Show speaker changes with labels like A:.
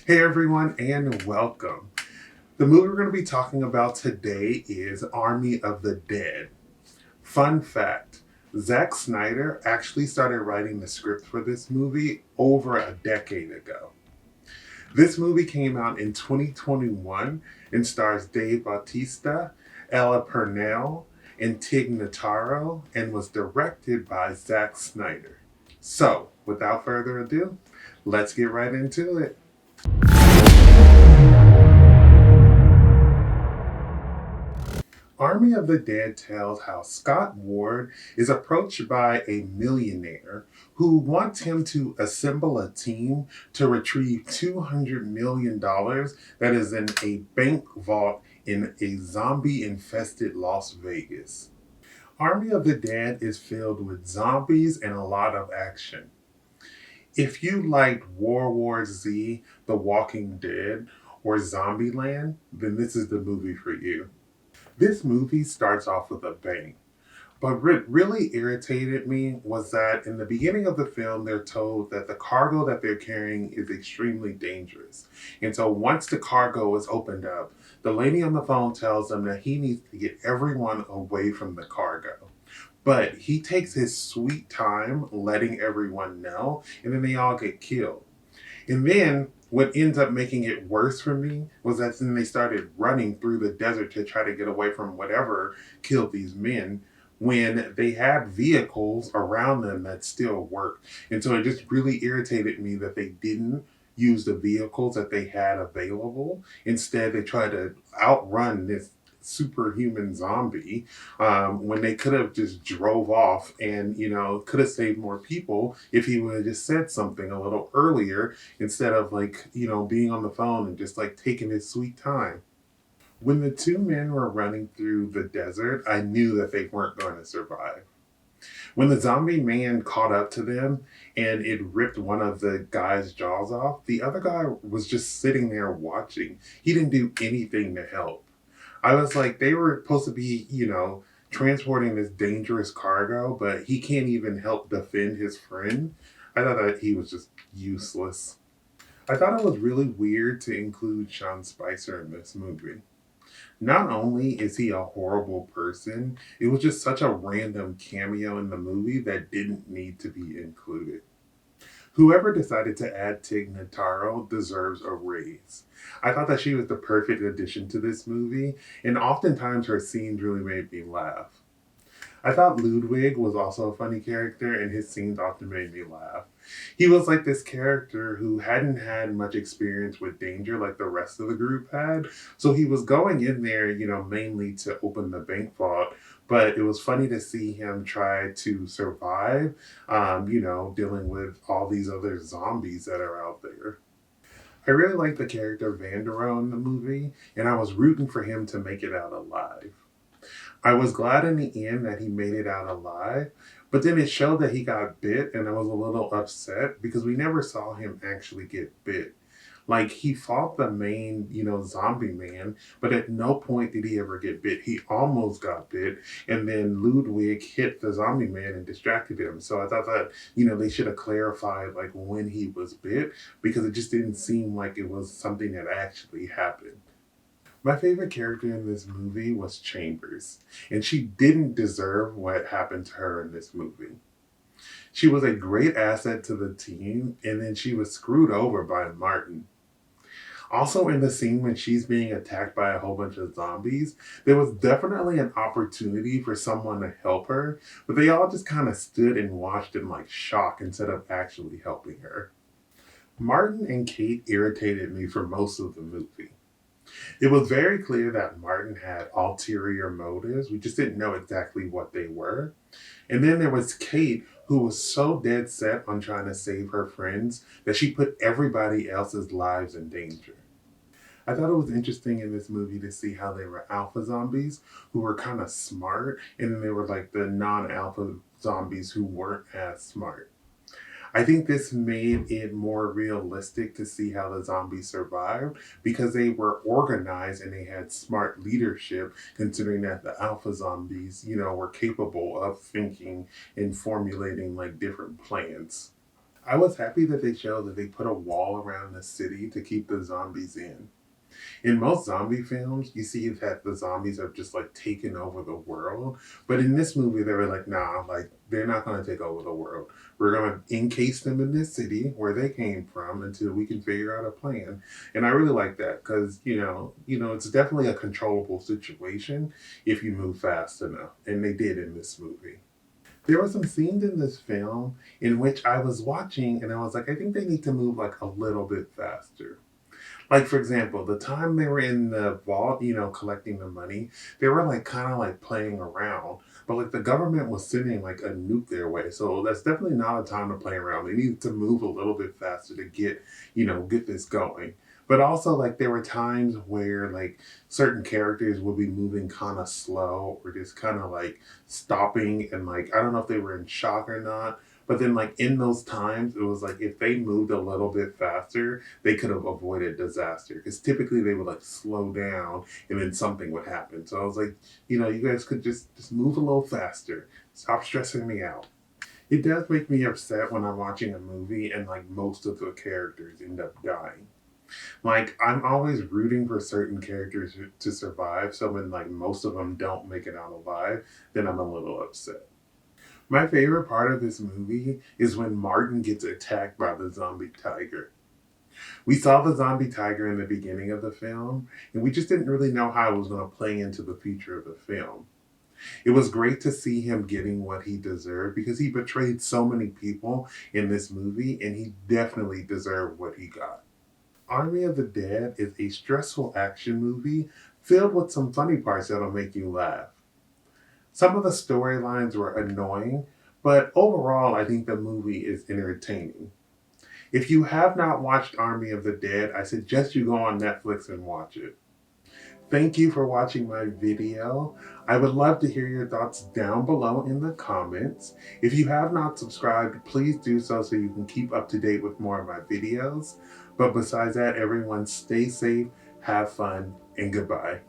A: Hey everyone, and welcome. The movie we're going to be talking about today is Army of the Dead. Fun fact, Zack Snyder actually started writing the script for this movie over a decade ago. This movie came out in 2021 and stars Dave Bautista, Ella Purnell, and Tig Notaro, and was directed by Zack Snyder. So, without further ado, let's get right into it. Army of the Dead tells how Scott Ward is approached by a millionaire who wants him to assemble a team to retrieve $200 million that is in a bank vault in a zombie infested Las Vegas. Army of the Dead is filled with zombies and a lot of action. If you liked World War Z, The Walking Dead, or Zombieland, then this is the movie for you. This movie starts off with a bang. But what really irritated me was that in the beginning of the film, they're told that the cargo that they're carrying is extremely dangerous. And so once the cargo is opened up, the lady on the phone tells them that he needs to get everyone away from the cargo. But he takes his sweet time letting everyone know, and then they all get killed. And then what ends up making it worse for me was that then they started running through the desert to try to get away from whatever killed these men when they had vehicles around them that still worked. And so it just really irritated me that they didn't use the vehicles that they had available. Instead, they tried to outrun this superhuman zombie when they could have just drove off and could have saved more people if he would have just said something a little earlier instead of being on the phone and just like taking his sweet time. When the two men were running through the desert, I knew that they weren't going to survive. When the zombie man caught up to them and it ripped one of the guy's jaws off, the other guy was just sitting there watching. He didn't do anything to help. I was like, they were supposed to be, transporting this dangerous cargo, but he can't even help defend his friend. I thought that he was just useless. I thought it was really weird to include Sean Spicer in this movie. Not only is he a horrible person, it was just such a random cameo in the movie that didn't need to be included. Whoever decided to add Tig Notaro deserves a raise. I thought that she was the perfect addition to this movie, and oftentimes her scenes really made me laugh. I thought Ludwig was also a funny character, and his scenes often made me laugh. He was like this character who hadn't had much experience with danger like the rest of the group had, so he was going in there, mainly to open the bank vault. But it was funny to see him try to survive, dealing with all these other zombies that are out there. I really like the character Vandero in the movie, and I was rooting for him to make it out alive. I was glad in the end that he made it out alive, but then it showed that he got bit, and I was a little upset because we never saw him actually get bit. Like, he fought the main, zombie man, but at no point did he ever get bit. He almost got bit, and then Ludwig hit the zombie man and distracted him. So I thought that, they should have clarified, like, when he was bit, because it just didn't seem like it was something that actually happened. My favorite character in this movie was Chambers, and she didn't deserve what happened to her in this movie. She was a great asset to the team, and then she was screwed over by Martin. Also, in the scene when she's being attacked by a whole bunch of zombies, there was definitely an opportunity for someone to help her, but they all just kind of stood and watched in like shock instead of actually helping her. Martin and Kate irritated me for most of the movie. It was very clear that Martin had ulterior motives. We just didn't know exactly what they were. And then there was Kate, who was so dead set on trying to save her friends that she put everybody else's lives in danger. I thought it was interesting in this movie to see how they were alpha zombies who were kind of smart, and then they were like the non alpha zombies who weren't as smart. I think this made it more realistic to see how the zombies survived because they were organized and they had smart leadership, considering that the alpha zombies, were capable of thinking and formulating like different plans. I was happy that they showed that they put a wall around the city to keep the zombies in. In most zombie films, you see that the zombies have just like taken over the world. But in this movie, they were like, nah, like they're not going to take over the world. We're going to encase them in this city where they came from until we can figure out a plan. And I really like that because, it's definitely a controllable situation if you move fast enough. And they did in this movie. There were some scenes in this film in which I was watching and I was like, I think they need to move like a little bit faster. Like, for example, the time they were in the vault, collecting the money, they were like kind of like playing around. But like the government was sending like a nuke their way. So that's definitely not a time to play around. They needed to move a little bit faster to get this going. But also, like, there were times where, like, certain characters would be moving kind of slow or just kind of like stopping. And, like, I don't know if they were in shock or not. But then, like, in those times, it was like if they moved a little bit faster, they could have avoided disaster. Because typically they would like slow down and then something would happen. So I was like, you guys could just move a little faster. Stop stressing me out. It does make me upset when I'm watching a movie and like most of the characters end up dying. Like I'm always rooting for certain characters to survive. So when like most of them don't make it out alive, then I'm a little upset. My favorite part of this movie is when Martin gets attacked by the zombie tiger. We saw the zombie tiger in the beginning of the film, and we just didn't really know how it was going to play into the future of the film. It was great to see him getting what he deserved because he betrayed so many people in this movie, and he definitely deserved what he got. Army of the Dead is a stressful action movie filled with some funny parts that'll make you laugh. Some of the storylines were annoying, but overall, I think the movie is entertaining. If you have not watched Army of the Dead, I suggest you go on Netflix and watch it. Thank you for watching my video. I would love to hear your thoughts down below in the comments. If you have not subscribed, please do so you can keep up to date with more of my videos. But besides that, everyone stay safe, have fun, and goodbye.